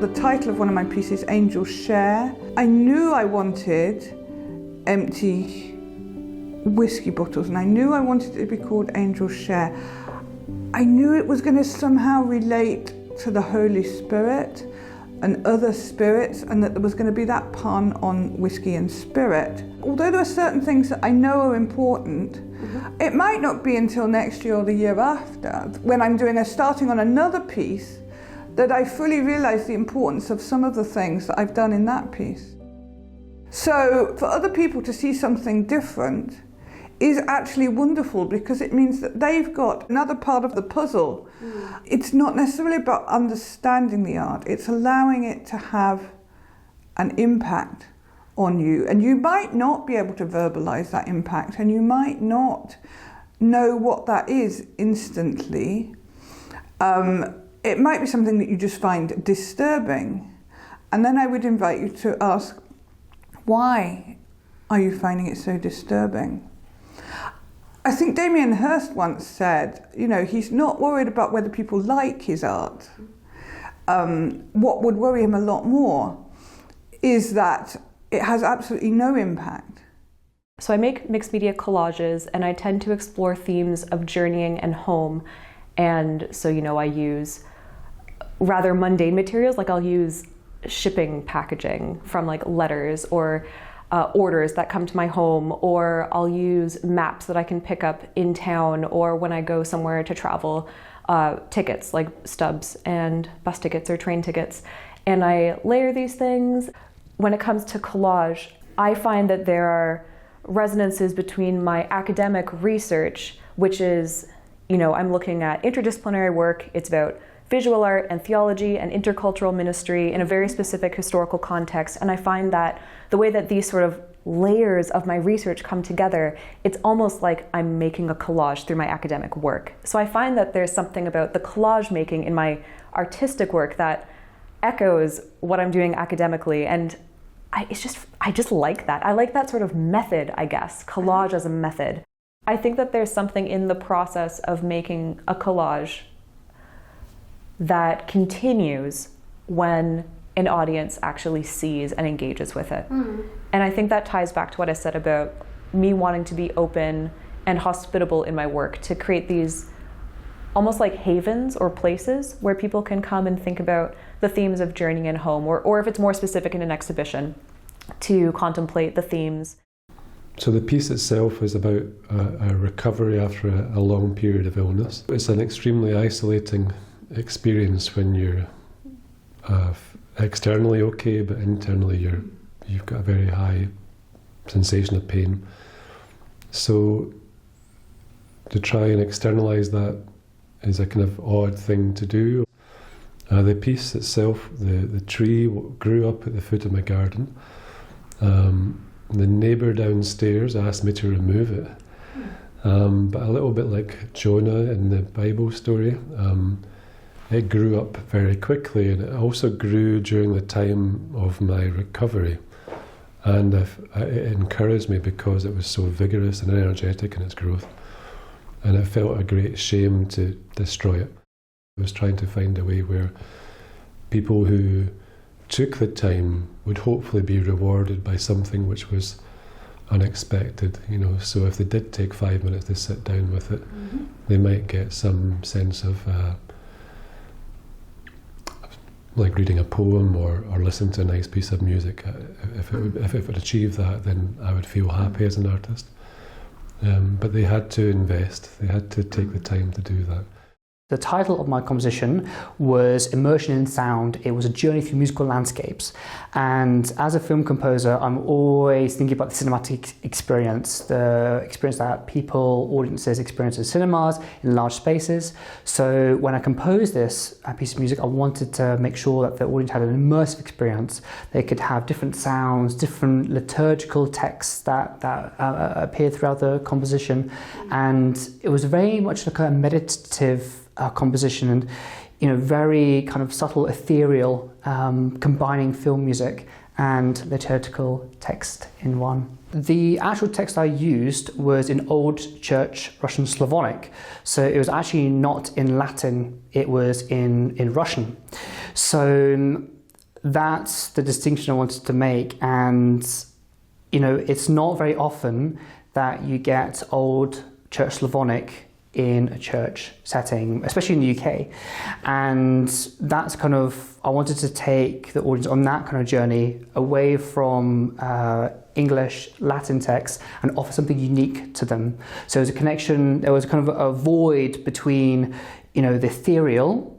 the title of one of my pieces, Angels Share. I knew I wanted empty whiskey bottles, and I knew I wanted it to be called Angels Share. I knew it was going to somehow relate to the Holy Spirit and other spirits, and that there was going to be that pun on whiskey and spirit. Although there are certain things that I know are important, it might not be until next year or the year after, when I'm starting on another piece, that I fully realise the importance of some of the things that I've done in that piece. So for other people to see something different is actually wonderful, because it means that they've got another part of the puzzle. It's not necessarily about understanding the art, it's allowing it to have an impact on you. And you might not be able to verbalise that impact, and you might not know what that is instantly. It might be something that you just find disturbing. And then I would invite you to ask, why are you finding it so disturbing? I think Damien Hirst once said, he's not worried about whether people like his art. What would worry him a lot more is that it has absolutely no impact. So I make mixed media collages, and I tend to explore themes of journeying and home. And so, I use rather mundane materials, like I'll use shipping packaging from like letters or orders that come to my home, or I'll use maps that I can pick up in town or when I go somewhere to travel, tickets like stubs and bus tickets or train tickets. And I layer these things. When it comes to collage, I find that there are resonances between my academic research, which is, I'm looking at interdisciplinary work. It's about visual art and theology and intercultural ministry in a very specific historical context. And I find that the way that these sort of layers of my research come together, it's almost like I'm making a collage through my academic work. So I find that there's something about the collage making in my artistic work that echoes what I'm doing academically. And I just like that. I like that sort of method, I guess, collage as a method. I think that there's something in the process of making a collage that continues when an audience actually sees and engages with it. And I think that ties back to what I said about me wanting to be open and hospitable in my work, to create these almost like havens or places where people can come and think about the themes of journeying and home, or if it's more specific in an exhibition, to contemplate the themes. So the piece itself is about a recovery after a long period of illness. It's an extremely isolating experience when you're externally okay, but internally you've got a very high sensation of pain. So to try and externalise that is a kind of odd thing to do. The piece itself, the tree grew up at the foot of my garden. The neighbour downstairs asked me to remove it, but a little bit like Jonah in the Bible story, it grew up very quickly, and it also grew during the time of my recovery. And it encouraged me because it was so vigorous and energetic in its growth, and it felt a great shame to destroy it. I was trying to find a way where people who took the time would hopefully be rewarded by something which was unexpected, so if they did take 5 minutes to sit down with it, they might get some sense of like reading a poem or listening to a nice piece of music. If it would achieve that, then I would feel happy as an artist. But they had to invest, they had to take the time to do that. The title of my composition was Immersion in Sound. It was a journey through musical landscapes. And as a film composer, I'm always thinking about the cinematic experience, the experience that audiences experience in cinemas, in large spaces. So when I composed this piece of music, I wanted to make sure that the audience had an immersive experience. They could have different sounds, different liturgical texts that appear throughout the composition. And it was very much like a meditative composition, and very kind of subtle, ethereal, combining film music and liturgical text in one. The actual text I used was in Old Church Russian Slavonic, so it was actually not in Latin, it was in Russian. So that's the distinction I wanted to make. And, you know, it's not very often that you get old Church Slavonic in a church setting, especially in the UK. And that's kind of, I wanted to take the audience on that kind of journey away from English, Latin texts and offer something unique to them. So there's a connection, there was kind of a void between, you know, the ethereal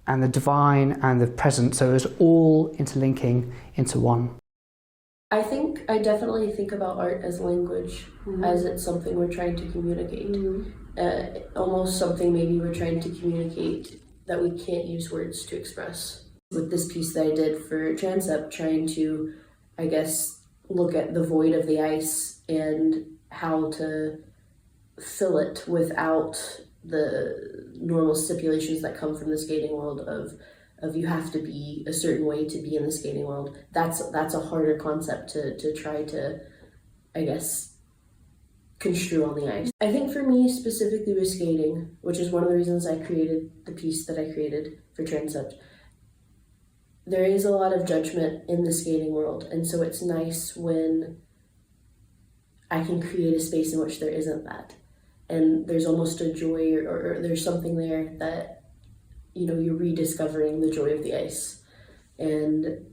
and the divine and the present. So it was all interlinking into one. I definitely think about art as language, as it's something we're trying to communicate. Almost something maybe we're trying to communicate that we can't use words to express. With this piece that I did for Transept, trying to, I guess, look at the void of the ice and how to fill it without the normal stipulations that come from the skating world of you have to be a certain way to be in the skating world. That's a harder concept to try to, I guess, construe on the ice. I think for me, specifically with skating, which is one of the reasons I created the piece that I created for Transept, there is a lot of judgment in the skating world, and so it's nice when I can create a space in which there isn't that. And there's almost a joy or there's something there that, you know, you're rediscovering the joy of the ice. And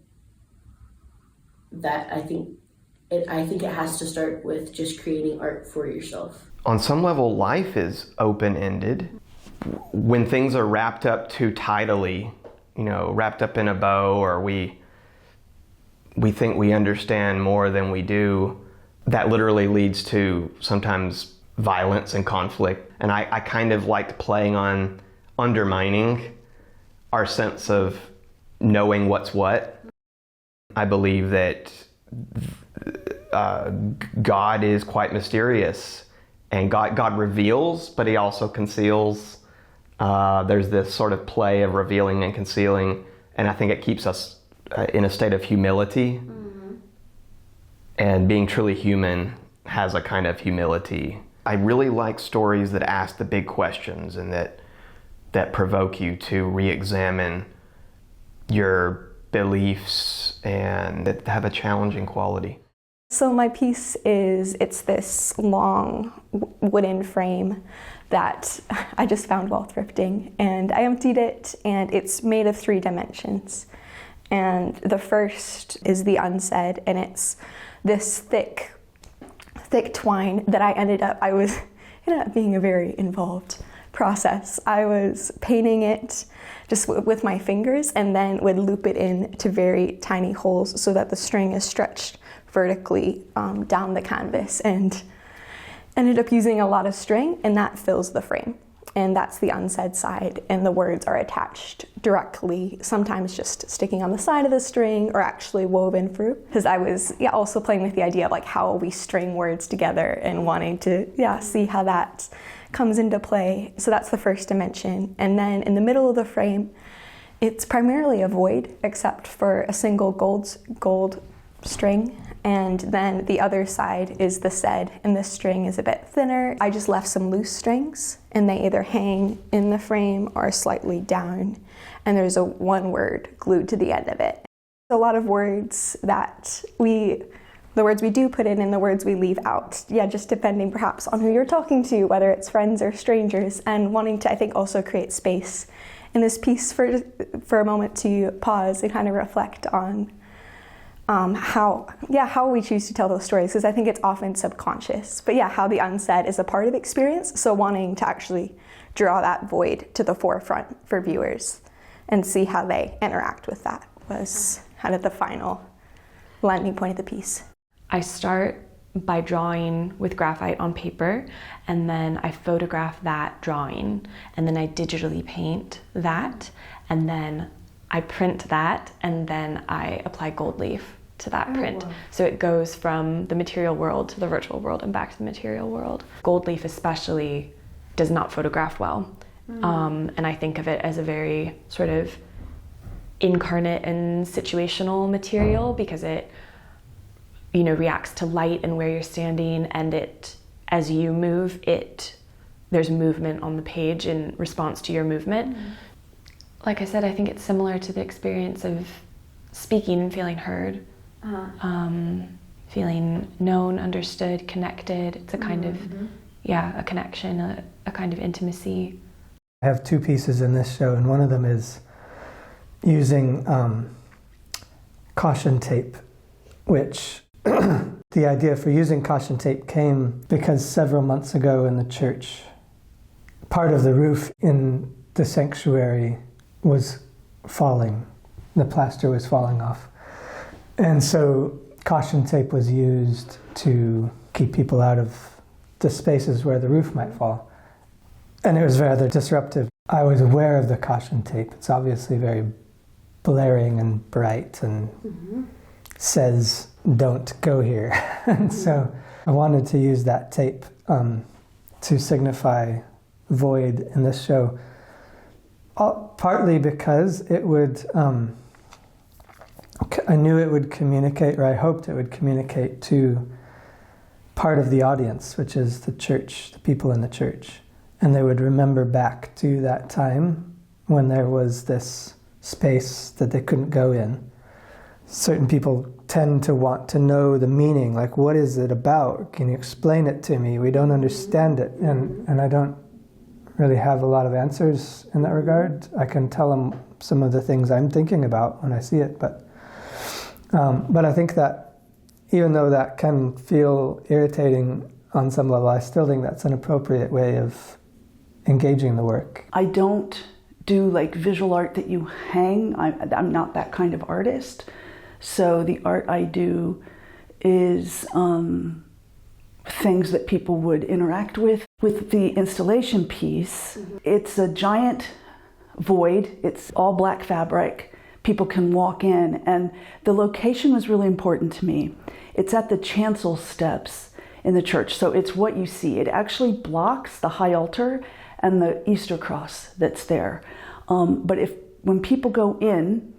that I think it has to start with just creating art for yourself. On some level, life is open-ended. When things are wrapped up too tidily, you know, wrapped up in a bow, or we think we understand more than we do, that literally leads to sometimes violence and conflict. And I kind of liked playing on undermining our sense of knowing what's what. I believe that God is quite mysterious, and God reveals, but he also conceals. There's this sort of play of revealing and concealing, and I think it keeps us in a state of humility. And being truly human has a kind of humility. I really like stories that ask the big questions and that provoke you to re-examine your beliefs and that have a challenging quality. So my piece it's this long wooden frame that I just found while thrifting, and I emptied it, and it's made of 3 dimensions. And the first is the unsaid, and it's this thick twine that I ended up being a very involved process. I was painting it just with my fingers and then would loop it into very tiny holes so that the string is stretched vertically down the canvas, and ended up using a lot of string, and that fills the frame. And that's the unsaid side, and the words are attached directly, sometimes just sticking on the side of the string or actually woven through. Because I was also playing with the idea of like how we string words together and wanting to see how that comes into play. So that's the first dimension. And then in the middle of the frame, it's primarily a void except for a single gold string. And then the other side is the said, and the string is a bit thinner. I just left some loose strings, and they either hang in the frame or slightly down, and there's a one word glued to the end of it. A lot of words that the words we do put in and the words we leave out. Just depending perhaps on who you're talking to, whether it's friends or strangers, and wanting to, I think, also create space in this piece for a moment to pause and kind of reflect on how we choose to tell those stories, because I think it's often subconscious. But how the unsaid is a part of experience, so wanting to actually draw that void to the forefront for viewers and see how they interact with that was kind of the final landing point of the piece. I start by drawing with graphite on paper, and then I photograph that drawing, and then I digitally paint that, and then I print that, and then I apply gold leaf to that print. So it goes from the material world to the virtual world and back to the material world. Gold leaf especially does not photograph well. And I think of it as a very sort of incarnate and situational material, because it reacts to light and where you're standing, and it, as you move, there's movement on the page in response to your movement. Like I said, I think it's similar to the experience of speaking and feeling heard, feeling known, understood, connected. It's a kind of, a connection, a kind of intimacy. I have two pieces in this show, and one of them is using caution tape, which the idea for using caution tape came because several months ago in the church, part of the roof in the sanctuary was falling. The plaster was falling off. And so caution tape was used to keep people out of the spaces where the roof might fall. And it was rather disruptive. I was aware of the caution tape. It's obviously very blaring and bright and says, don't go here. And so I wanted to use that tape to signify void in this show, partly because it would, I knew it would communicate, or I hoped it would communicate to part of the audience, which is the church, the people in the church. And they would remember back to that time when there was this space that they couldn't go in. Certain people tend to want to know the meaning, like, what is it about? Can you explain it to me? We don't understand it. And I don't really have a lot of answers in that regard. I can tell them some of the things I'm thinking about when I see it, but I think that even though that can feel irritating on some level, I still think that's an appropriate way of engaging the work. I don't do like visual art that you hang. I'm not that kind of artist. So the art I do is things that people would interact with. With the installation piece, it's a giant void. It's all black fabric. People can walk in, and the location was really important to me. It's at the chancel steps in the church, so it's what you see. It actually blocks the high altar and the Easter cross that's there. But when people go in,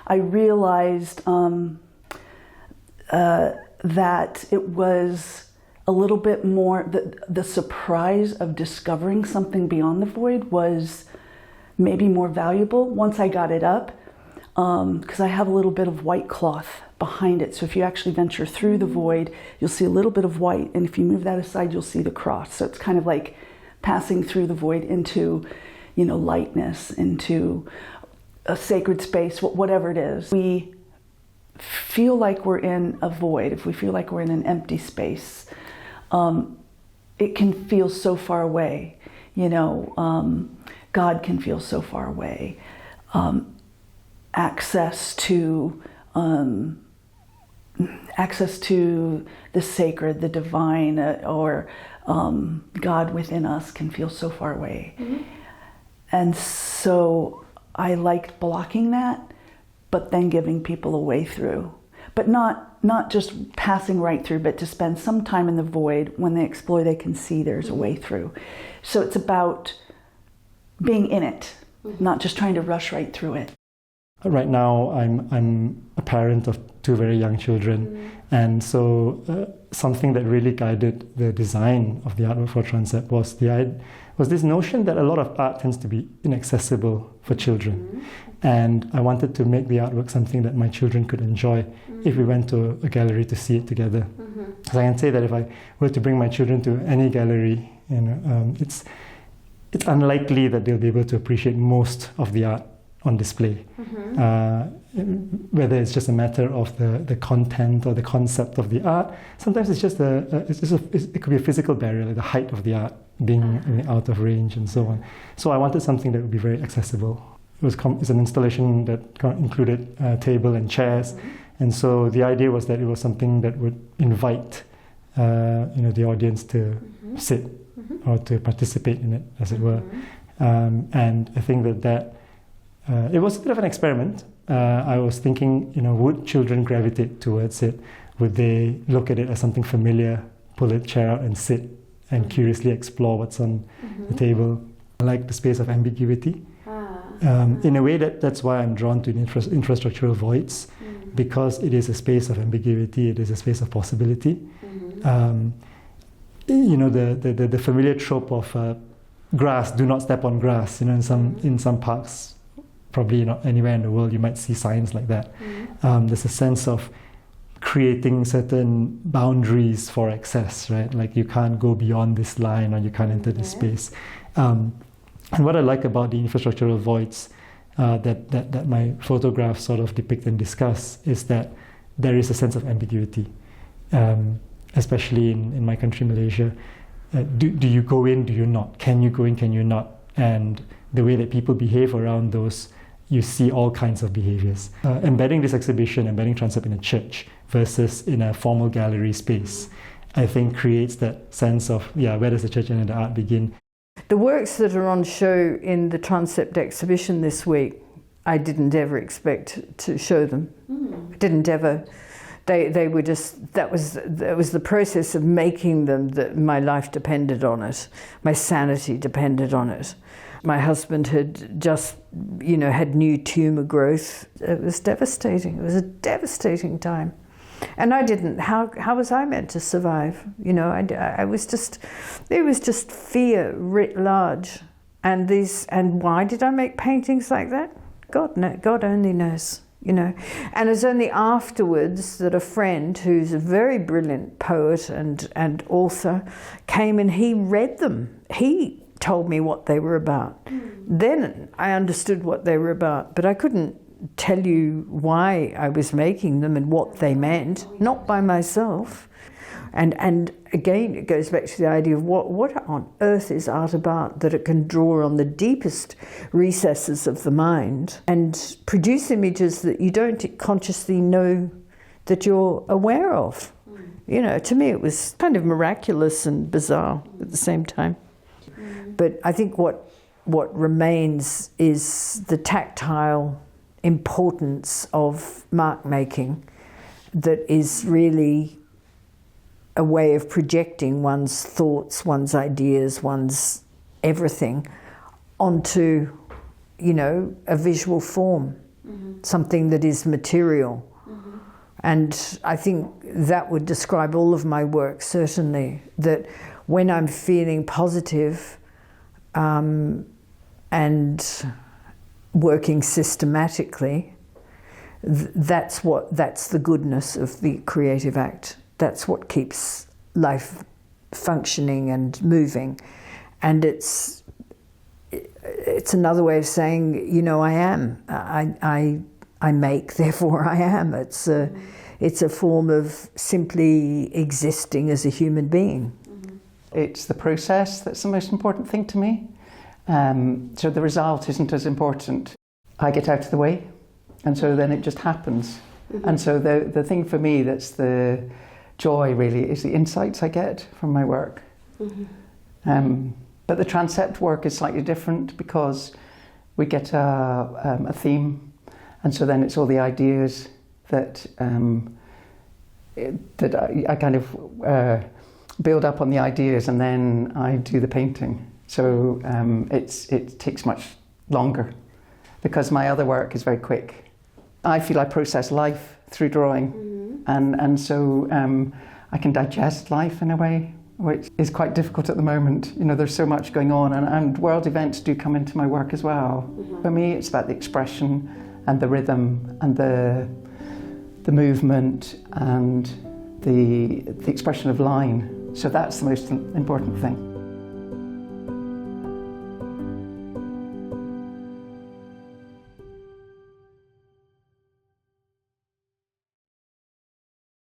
I realized that it was a little bit more, the surprise of discovering something beyond the void was maybe more valuable once I got it up, because I have a little bit of white cloth behind it. So if you actually venture through the void, you'll see a little bit of white, and if you move that aside, you'll see the cross. So it's kind of like passing through the void into, lightness, into a sacred space, whatever it is. We feel like we're in a void, if we feel like we're in an empty space, it can feel so far away. God can feel so far away. Access to the sacred, the divine, or God within us can feel so far away. And so I liked blocking that, but then giving people a way through. But not just passing right through, but to spend some time in the void. When they explore, they can see there's a way through. So it's about being in it, not just trying to rush right through it. Right now, I'm a parent of two very young children, and so something that really guided the design of the artwork for Transept was this notion that a lot of art tends to be inaccessible for children, and I wanted to make the artwork something that my children could enjoy if we went to a gallery to see it together. So I can say that if I were to bring my children to any gallery, it's unlikely that they'll be able to appreciate most of the art on display, whether it's just a matter of the content or the concept of the art. Sometimes it's just it could be a physical barrier, like the height of the art being out of range and so on. So I wanted something that would be very accessible. It's an installation that included a table and chairs, and so the idea was that it was something that would invite the audience to sit or to participate in it, as it were. And I think that it was a bit of an experiment. I was thinking, would children gravitate towards it? Would they look at it as something familiar, pull a chair out and sit and curiously explore what's on the table? I like the space of ambiguity. In a way, that's why I'm drawn to infrastructural voids, because it is a space of ambiguity, it is a space of possibility. The familiar trope of grass, do not step on grass, in some parks, probably not anywhere in the world you might see signs like that. There's a sense of creating certain boundaries for access, right? Like you can't go beyond this line, or you can't enter this space. And what I like about the infrastructural voids that my photographs sort of depict and discuss is that there is a sense of ambiguity, especially in my country, Malaysia. Do you go in, do you not? Can you go in, can you not? And the way that people behave around those, you see all kinds of behaviors. Embedding this exhibition, embedding Transept in a church versus in a formal gallery space, I think creates that sense of, where does the church and the art begin? The works that are on show in the Transept exhibition this week, I didn't ever expect to show them. Didn't ever. They were just, that was the process of making them that my life depended on it. My sanity depended on it. My husband had just, had new tumour growth. It was devastating. It was a devastating time. And I didn't, how was I meant to survive? I was just, it was just fear writ large. And why did I make paintings like that? God only knows, And it's only afterwards that a friend who's a very brilliant poet and author came and he read them. He told me what they were about. Then I understood what they were about, but I couldn't tell you why I was making them and what they meant, not by myself. And again, it goes back to the idea of what on earth is art about, that it can draw on the deepest recesses of the mind and produce images that you don't consciously know that you're aware of. To me it was kind of miraculous and bizarre at the same time. But I think what remains is the tactile importance of mark making, that is really a way of projecting one's thoughts, one's ideas, one's everything onto, a visual form, something that is material. And I think that would describe all of my work, certainly, that when I'm feeling positive and working systematically, that's the goodness of the creative act. That's what keeps life functioning and moving. And it's another way of saying, I am. I make, therefore I am. It's a form of simply existing as a human being. It's the process that's the most important thing to me. So the result isn't as important. I get out of the way, and so then it just happens. And so the thing for me that's the joy really is the insights I get from my work. But the Transept work is slightly different because we get a theme, and so then it's all the ideas that I kind of build up on the ideas, and then I do the painting. So it takes much longer because my other work is very quick. I feel I process life through drawing, and so I can digest life in a way which is quite difficult at the moment. There's so much going on, and world events do come into my work as well. For me, it's about the expression and the rhythm and the movement and the expression of line. So that's the most important thing.